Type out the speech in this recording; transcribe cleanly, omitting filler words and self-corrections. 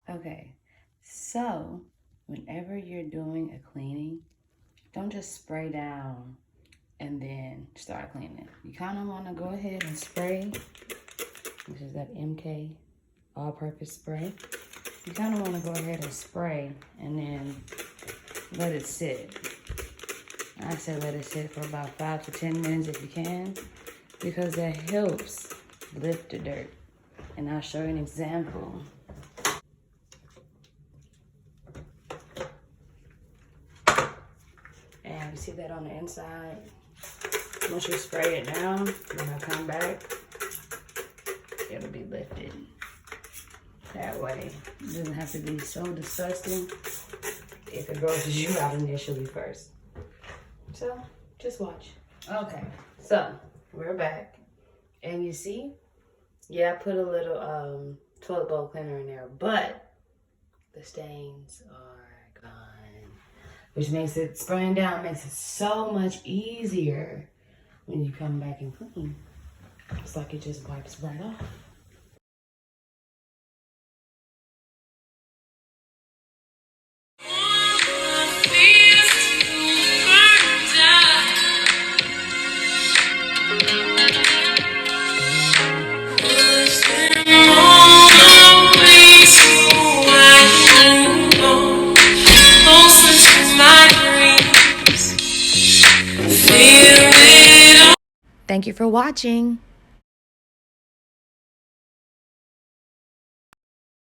Okay, so whenever you're doing a cleaning, don't just spray down and then start cleaning. You kind of want to go ahead and spray. This is that MK all-purpose spray. You kind of want to go ahead and spray and then let it sit. I say let it sit for about 5 to 10 minutes if you can, because that helps lift the dirt. And I'll show you an example. And you see that on the inside? Once you spray it down, when I come back, it'll be lifted. That way, it doesn't have to be so disgusting if it grosses you out initially first. So, just watch. Okay, so we're back. And you see, yeah, I put a little toilet bowl cleaner in there, but the stains are gone. Which makes it, spraying down makes it so much easier when you come back and clean. It's like it just wipes right off. Thank you for watching.